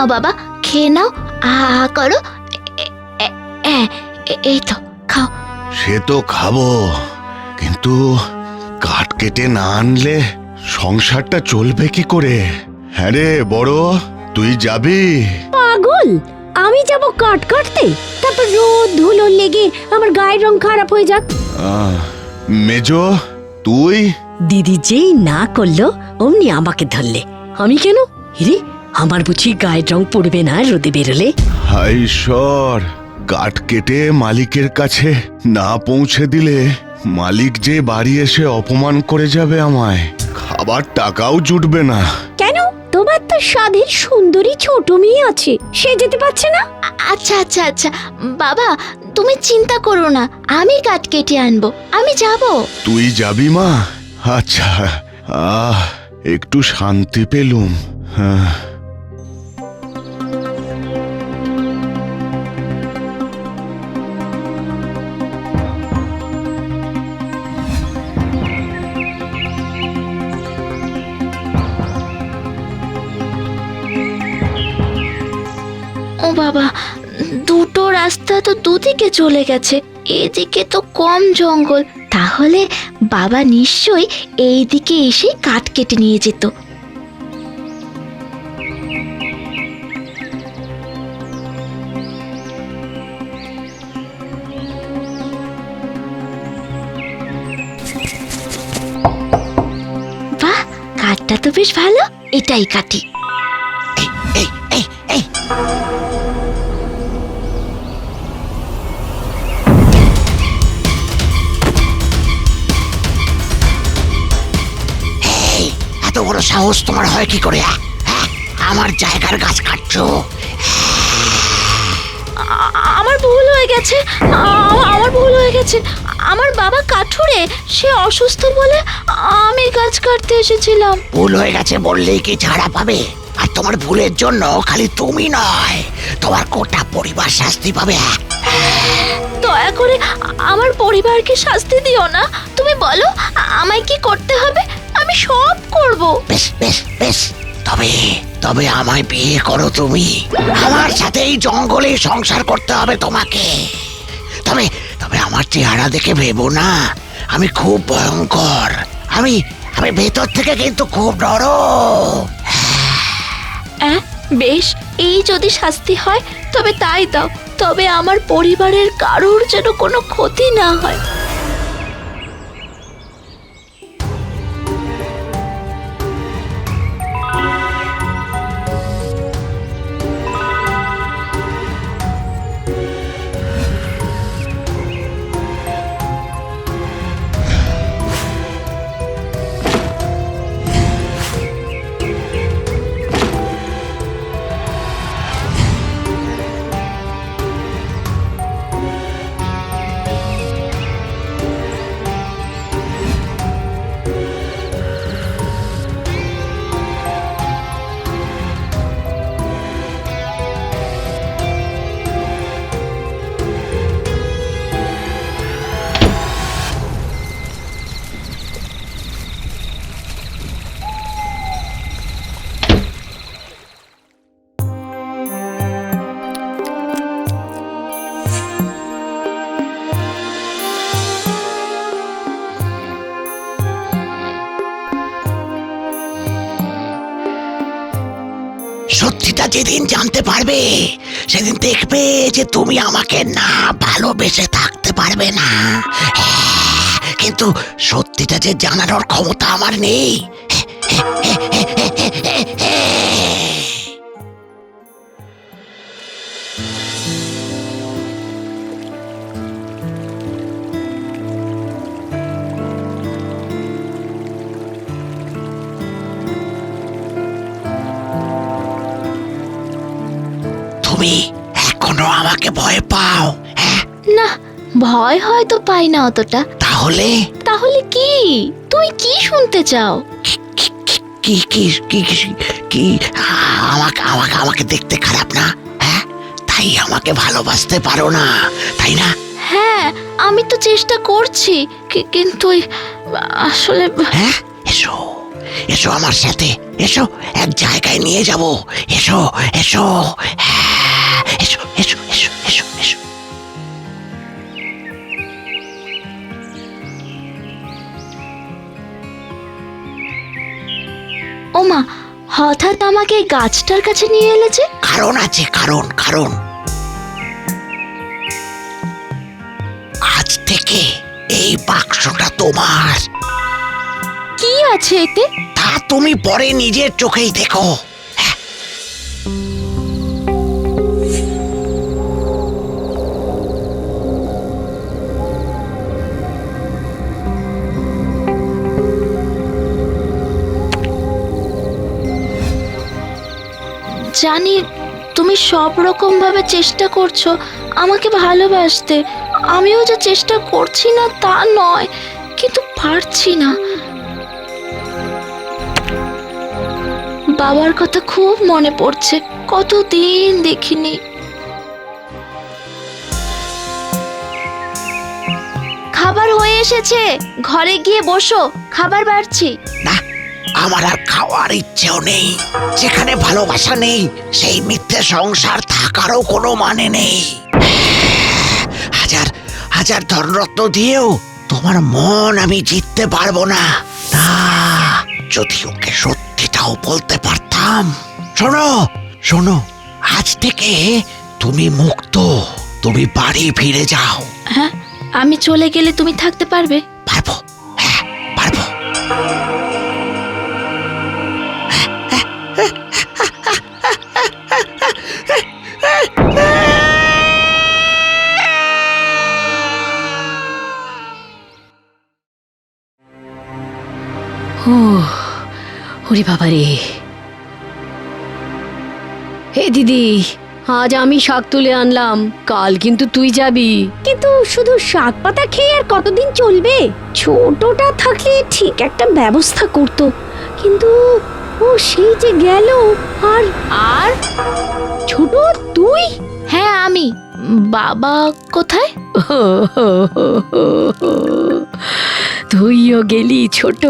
নাও বাবা, খেয়ে নাও, করো। এই তো খাও। সে তো খাবো, কিন্তু কাঠ কেটে না আনলে সংসারটা চলবে কি করে? হ্যাঁ রে বড়, তুই যাবি? পাগল, আমি যাব কাট কাটতে? তারপর রোদ ধুলো লেগে আমার গায়ের রং খারাপ হয়ে যাক। মেজো, তুই? দিদি যেই না করলো অমনি আমাকে ধরলে। আমি কেন? হিরে, আমার বুঝি গায়ের রং পড়বে না রোদে বেরোলে? হায় ঈশ্বর, কাঠ কেটে মালিকের কাছে না পৌঁছে দিলে মালিক যে বাড়ি এসে অপমান করে যাবে আমায়, খাবার টাকাও জুটবে না। কেন? তোমার তো স্বাদের সুন্দরী ছোট মেয়ে আছে, সে যেতে পারছে না? আচ্ছা আচ্ছা আচ্ছা বাবা, তুমি চিন্তা করো না, আমি কাঠ কেটে আনবো, আমি যাব। তুই যাবি মা? আচ্ছা, একটু শান্তি পেলুম। হ্যাঁ। ও বাবা, দুটো রাস্তা তো দুদিকে চলে গেছে, এদিকে তো কম জঙ্গল, তাহলে বাবা নিশ্চয়ই এই দিকে এসে কাঠ কেটে নিয়ে যেত। বাহ, কাঠটা তো বেশ ভালো, এটাই কাটি। এত বড় সাহস তোমার হয় কি করে? আমার জায়গার গাছ কাটছো? আমার ভুল হয়ে গেছে, আমার ভুল হয়ে গেছে। আমার বাবা কাঠুরে, সে অসুস্থ বলে আমি গাছ কাটতে এসেছিলাম। ভুল হয়ে গেছে বললেই কি ছাড়া পাবে? আর তোমার ভুলের জন্য খালি তুমি নয়, তোমার গোটা পরিবার শাস্তি পাবে। দয়া করে আমার পরিবারকে শাস্তি দিও না। তুমি বলো আমায় কি করতে হবে, আমি সব করব। বেশ বেশ বেশ, তবে তবে আমায় বিয়ে করো তুমি। আমার সাথে এই জঙ্গলে সংসার করতে হবে তোমাকে। তবে তবে আমার চেহারা দেখে ভেবো না আমি খুব ভয়ঙ্কর। আমি আমি ভেতর থেকে কিন্তু খুব নরম। বেশ, এই যদি শাস্তি হয় তবে তাই দাও, তবে আমার পরিবারের কারোর যেন কোনো ক্ষতি না হয়। সত্যিটা যেদিন জানতে পারবে সেদিন দেখবে যে তুমি আমাকে না ভালোবেসে থাকতে পারবে না। কিন্তু সত্যিটা যে জানানোর ক্ষমতা আমার নেই। তুমি এখনো আমাকে ভয় পাও? না, ভয় হয়তো পাই না অতটা। তাহলে তাহলে কি? তুমি কি শুনতে চাও? কি কি কি কি আমাকে আমাকে আমাকে দেখতে খারাপ না? হ্যাঁ, তাই আমাকে ভালোবাসতে পারো না, তাই না? হ্যাঁ, আমি তো চেষ্টা করছি, কিন্তু আসলে হ্যাঁ, এসো এসো আমার সাথে, এসো এক জায়গায় নিয়ে যাব। এসো এসো, হ্যাঁ, এসো এসো এসো এসো এসো। ওমা, হঠাৎ আমাকে এই গাছটার কাছে নিয়ে এলে যে? কারণ আছে, কারণ কারণ আজ থেকে এই বাক্সটা তোমার। কি আছে এতে? তা তুমি পরে নিজের চোখেই দেখো। জানি তুমি সব রকম ভাবে চেষ্টা করছো আমাকে ভালোবাসতে, আমিও যে চেষ্টা করছি না তা নয়, কিন্তু পারছি না। বাবার কথা খুব মনে পড়ছে, কতদিন দেখিনি। খাবার হয়ে এসেছে, ঘরে গিয়ে বসো, খাবার বাড়ছি। না, আমার আর খাওয়ার ইচ্ছেও নেই। যেখানে ভালোবাসা নেই সেই মিথ্যে সংসার থাকারও কোনো মানে নেই। হাজার হাজার ধনরত্ন দিয়েও তোমার মন আমি জিততে পারবো না। না, যদি ওকে সত্যিটাও বলতে পারতাম। শোনো শোনো, আজ থেকে তুমি মুক্ত, তুমি বাড়ি ফিরে যাও। হ্যাঁ, আমি চলে গেলে তুমি থাকতে পারবে? পারবো, হ্যাঁ পারবো। ওরে বাবা রে! হে দিদি, আজ আমি শাক তুলে আনলাম, কাল কিন্তু তুই যাবি। কিন্তু শুধু শাক পাতা খেয়ে আর কতদিন চলবে? ছোটটা থাকলে ঠিক একটা ব্যবস্থা করতো, কিন্তু ও সেই যে গেল। আর আর ছোট তুই? হ্যাঁ আমি। বাবা কোথায়? তুইও গেলি ছোট,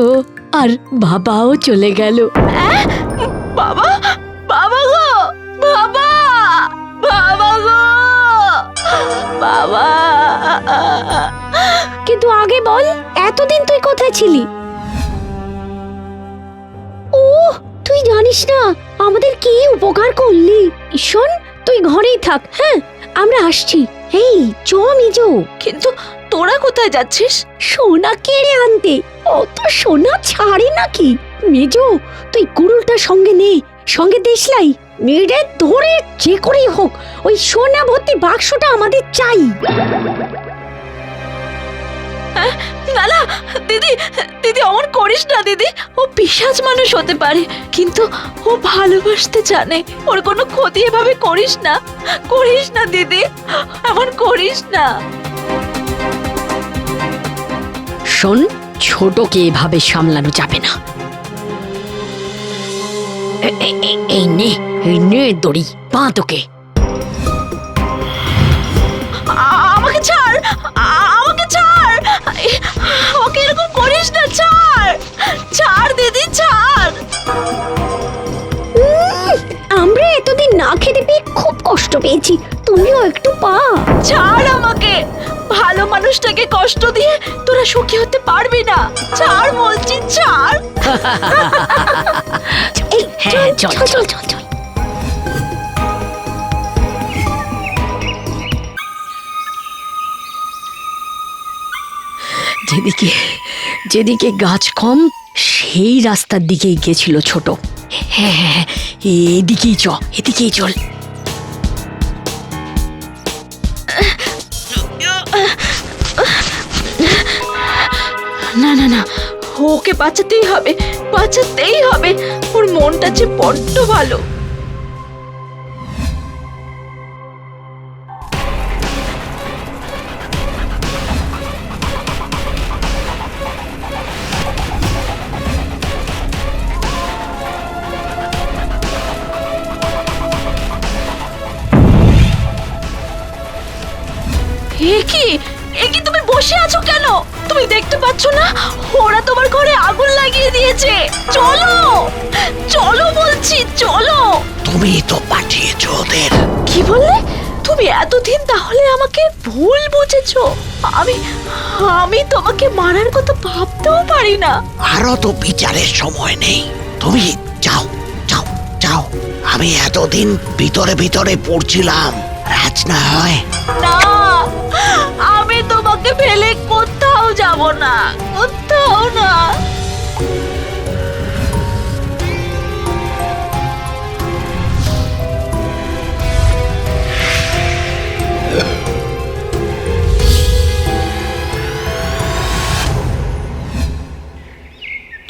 আর বাবাও চলে গেল। বাবা, বাবা গো, বাবা, বাবা গো, বাবা। কিন্তু আগে বল, এতদিন তুই কোথায় ছিলি? ও, তুই জানিস না আমাদের কি উপকার করলি। শোন, তুই ঘরেই থাক, হ্যাঁ আমরা আসছি। এই চ মেজো। কিন্তু তোরা কোথায় যাচ্ছিস? সোনা কেড়ে আনতে। অত সোনা ছাড়ে নাকি? মেজো, তুই কুড়ুলটা সঙ্গে নে, সঙ্গে দেশলাই মেরে ধরে যে করেই হোক ওই সোনা ভর্তি বাক্সটা আমাদের চাই। না না দিদি, দিদি অমন করিস না দিদি। ও পিশাচ মানুষ হতে পারে, কিন্তু ও ভালোবাসতে জানে। ওর কোনো ক্ষতি এভাবে করিস না, করিস না দিদি, এমন করিস না। শোন, ছোটকে এভাবে সামলানো যাবে না। এই নে দড়ি, বাঁধ ওকে। আমাকে ছাড়, আমাকে ছাড়, ওকে এরকম করিস না, ছাড়, ছাড় দিদি, ছাড়। আমরা এতদিন না খেতে পেয়ে খুব কষ্ট পেয়েছি, তুমিও একটু পা। ছাড় আমাকে, ভালো মানুষটাকে কষ্ট দিয়ে তোরা সুখী হতে পারবি না। ছাড় বলছি, ছাড়। এই হ্যাঁ, চল চল, চল চল চল। যেদিকে যেদিকে গাছ কম সেই রাস্তার দিকেই গেছিল ছোট। হ্যাঁ হ্যাঁ হ্যাঁ, এদিকেই এদিকেই চল। না না না, ওকে বাঁচাতেই হবে, বাঁচাতেই হবে। ওর মনটা যে বড্ড ভালো। এ কি তুমি বসে বসে আছো কেন? তুমি দেখতে পাচ্ছ না ওরা তোমার ঘরে আগুন লাগিয়ে দিয়েছে? চলো চলো বলছি, চলো। তুমি তো পাঠিয়েছো ওদের। কি বললে তুমি? এতদিন তাহলে আমাকে ভুল বুঝেছো? আমি আমি তোমাকে মারার কথা ভাবতেও পারি না। আরো তো বিচারের সময় নেই। তুমি যাও যাও যাও। আমি এতদিন ভিতরে ভিতরে পড়ছিলাম, রাজ না হয়। না, আমি তোমাকে ফেলে কোথাও যাব না, কোথাও না।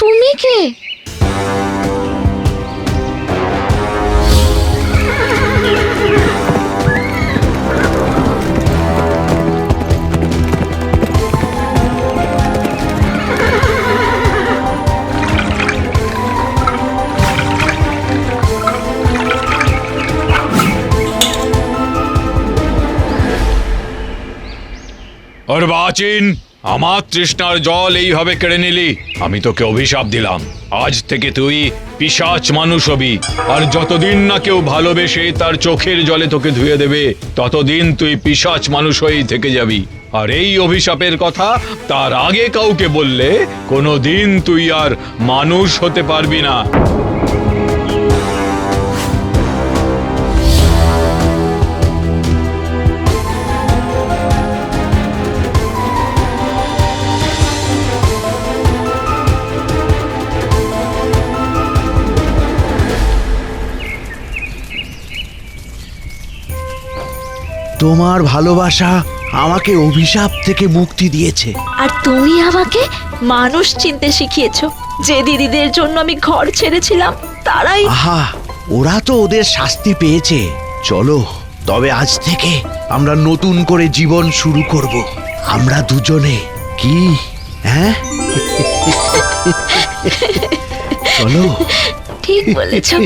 তুমি কে? অর্বাচীন, আমার তৃষ্ণার জল এইভাবে কেড়ে নিলি। আমি তোকে অভিশাপ দিলাম, আজ থেকে তুই পিশাচ মানুষ হবি। আর যতদিন না কেউ ভালোবেসে তার চোখের জলে তোকে ধুয়ে দেবে, ততদিন তুই পিশাচ মানুষ হয়েই থেকে যাবি। আর এই অভিশাপের কথা তার আগে কাউকে বললে কোনোদিন তুই আর মানুষ হতে পারবি না। তোমার ভালোবাসা আমাকে অভিশাপ থেকে মুক্তি দিয়েছে। আর তুমি আমাকে মানুষ চিনতে শিখিয়েছো। যে দিদিদের জন্য আমি ঘর ছেড়েছিলাম তারাই। আহা, ওরা তো ওদের শাস্তি পেয়েছে। চলো তবে আজ থেকে আমরা নতুন করে জীবন শুরু করব, আমরা দুজনে। কি হ্যাঁ? ঠিক বলেছো।